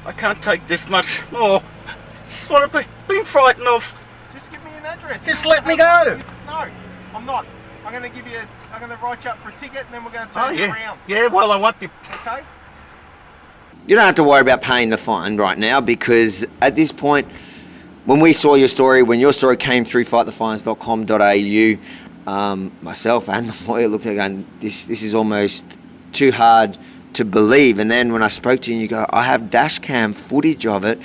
I can't take this much more. This is what I've been frightened of. Just give me an address. Just let me go. No, I'm not. I'm going to write you up for a ticket and then we're going to turn you around. Yeah, well, I won't be. Okay? You don't have to worry about paying the fine right now, because at this point, when we saw your story, when your story came through fightthefines.com.au, myself and the lawyer looked at it going, this is almost too hard to believe. And then when I spoke to you and you go, I have dash cam footage of it,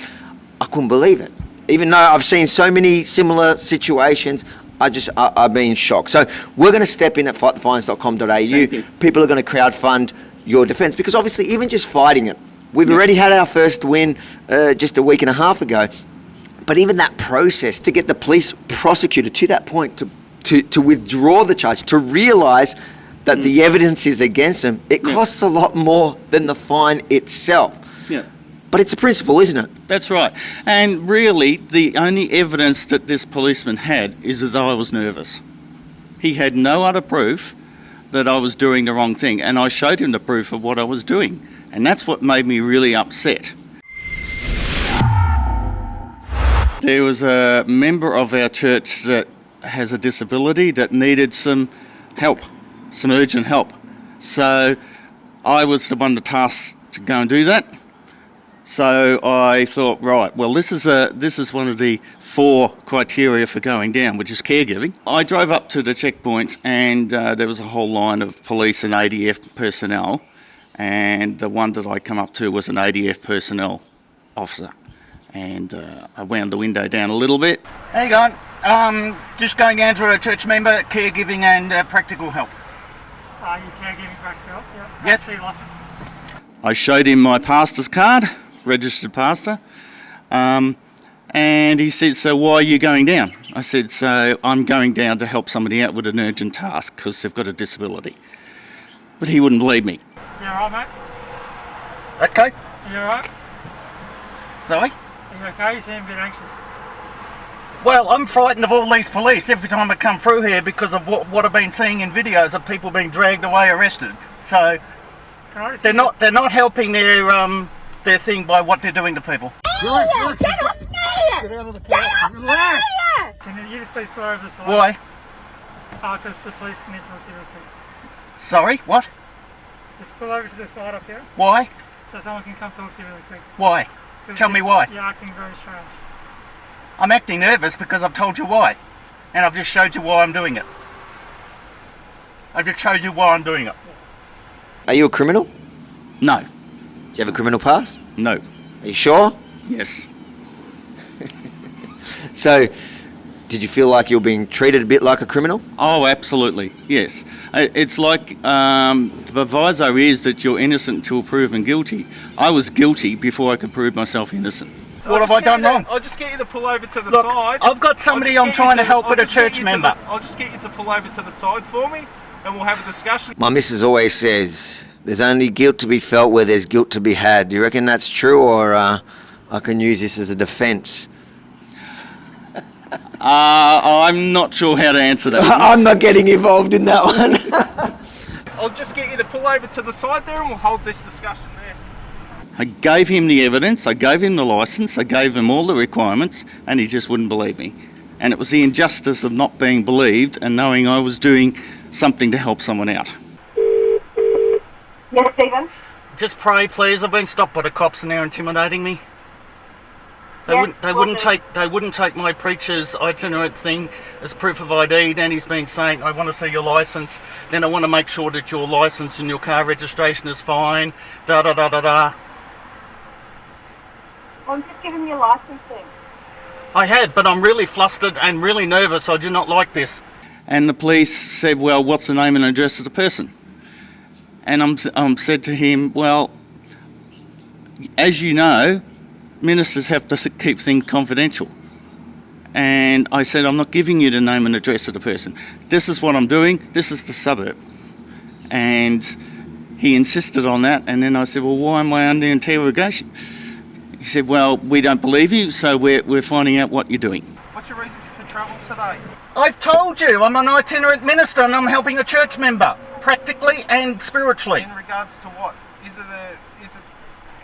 I couldn't believe it. Even though I've seen so many similar situations, I've been shocked. So we're going to step in at fightthefines.com.au. People are going to crowdfund your defence, because obviously even just fighting it, we've already had our first win just a week and a half ago. But even that process to get the police prosecutor to that point to withdraw the charge, to realise that the evidence is against them, it costs a lot more than the fine itself. Yeah. But it's a principle, isn't it? That's right. And really, the only evidence that this policeman had is that I was nervous. He had no other proof that I was doing the wrong thing, and I showed him the proof of what I was doing. And that's what made me really upset. There was a member of our church that has a disability that needed some help, some urgent help. So I was the one tasked to go and do that. So I thought, right, well, this is one of the 4 criteria for going down, which is caregiving. I drove up to the checkpoint and there was a whole line of police and ADF personnel, and the one that I come up to was an ADF personnel officer. And I wound the window down a little bit. How you going? Just going down to a church member, caregiving and practical help. You caregiving practical help? Yeah. Yes. See your license. I showed him my pastor's card, registered pastor, and he said, so why are you going down? I said, so I'm going down to help somebody out with an urgent task because they've got a disability. But he wouldn't believe me. You alright, mate? Okay. You alright? Sorry? Are you okay? You seem a bit anxious. Well, I'm frightened of all these police every time I come through here because of what I've been seeing in videos of people being dragged away, arrested. So they're not helping their thing by what they're doing to people. Get out of the car! Relax! Can you just please pull over the side? Why? Because the police need to talk to you real quick. Sorry, what? Just pull over to the side up here Why? so someone can come talk to you really quick. Why? Tell me why. You're acting very strange. I'm acting nervous because I've told you why. And I've just showed you why I'm doing it. I've just showed you why I'm doing it. Are you a criminal? No. Do you have a criminal past? No. Are you sure? Yes. So, did you feel like you're being treated a bit like a criminal? Oh, absolutely. Yes. It's like the proviso is that you're innocent until proven guilty. I was guilty before I could prove myself innocent. So What have I done wrong? I'll just get you to pull over to the Look, side. I've got somebody I'm trying to help with, a church member. I'll just get you to pull over to the side for me and we'll have a discussion. My missus always says, there's only guilt to be felt where there's guilt to be had. Do you reckon that's true, or I can use this as a defence? I'm not sure how to answer that. I'm not getting involved in that one. I'll just get you to pull over to the side there and we'll hold this discussion there. I gave him the evidence, I gave him the licence, I gave him all the requirements, and he just wouldn't believe me. And it was the injustice of not being believed and knowing I was doing something to help someone out. Yes, Stephen? Just pray, please. I've been stopped by the cops and they're intimidating me. They wouldn't take my preacher's itinerant thing as proof of ID. Then he's been saying, I want to see your licence. Then I want to make sure that your licence and your car registration is fine. Da da da da da. I'm just giving you licensing. I had, but I'm really flustered and really nervous. I do not like this. And the police said, well, what's the name and address of the person? And I'm said to him, well, as you know, ministers have to keep things confidential. And I said, I'm not giving you the name and address of the person. This is what I'm doing. This is the suburb. And he insisted on that. And then I said, well, why am I under interrogation? He said, well, we don't believe you, so we're finding out what you're doing. What's your reason for travel today? I've told you, I'm an itinerant minister and I'm helping a church member, practically and spiritually. In regards to what?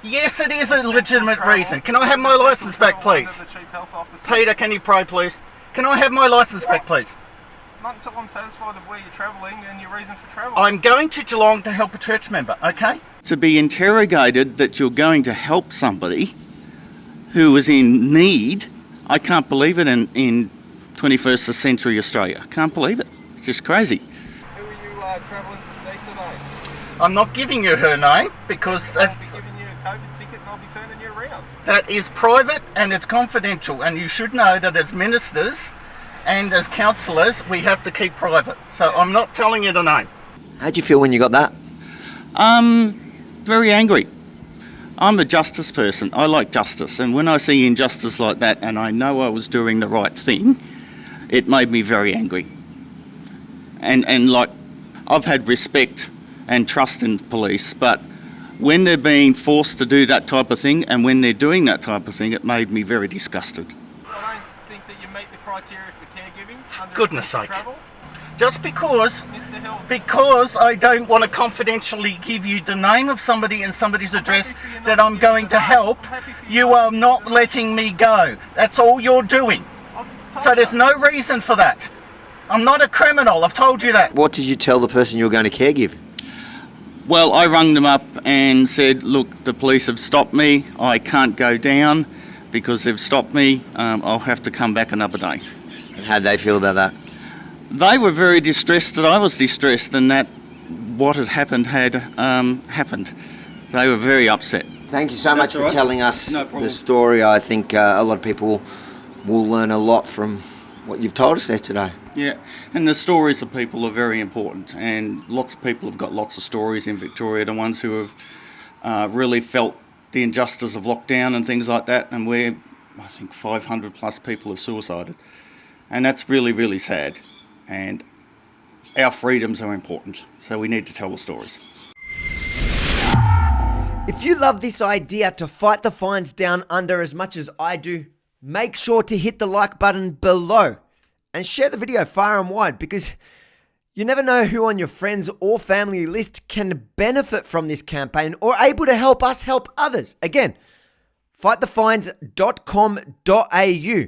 Yes, it is a legitimate reason. Can I have my licence back, please? The chief health officer. Peter, can you pray, please? Can I have my licence back, please? Not until I'm satisfied of where you're travelling and your reason for travel. I'm going to Geelong to help a church member, okay? To be interrogated that you're going to help somebody who is in need, I can't believe it in 21st century Australia. I can't believe it. It's just crazy. Who are you travelling to see today? I'm not giving you her name because I'll that's... be giving you a COVID ticket and I'll be turning you around. That is private and it's confidential, and you should know that as ministers and as counsellors we have to keep private. So I'm not telling you the name. How'd you feel when you got that? Very angry. I'm a justice person. I like justice, and when I see injustice like that and I know I was doing the right thing, it made me very angry. And like, I've had respect and trust in police, but when they're being forced to do that type of thing and when they're doing that type of thing, it made me very disgusted. I don't think that you meet the criteria for caregiving. Under Goodness essential sake. travel. Just because Mr. Hills. because I don't want to confidentially give you the name of somebody and somebody's address for you not that to I'm give going the to name. help, I'm happy for you you are not letting me go. That's all you're doing. I've told So there's you. no reason for that. I'm not a criminal, I've told you that. What did you tell the person you were going to care give? Well, I rung them up and said, look, the police have stopped me. I can't go down because they've stopped me. I'll have to come back another day. And how'd they feel about that? They were very distressed that I was distressed and that what had happened had happened. They were very upset. Thank you so much That's all for right. telling us No problem. the story. I think a lot of people will learn a lot from what you've told us there today. Yeah, and the stories of people are very important, and lots of people have got lots of stories in Victoria, the ones who have really felt the injustice of lockdown and things like that, and where I think 500 plus people have suicided. And that's really, really sad. And our freedoms are important, so we need to tell the stories. If you love this idea to fight the fines down under as much as I do, make sure to hit the like button below and share the video far and wide, because you never know who on your friends or family list can benefit from this campaign or able to help us help others. Again, fightthefines.com.au.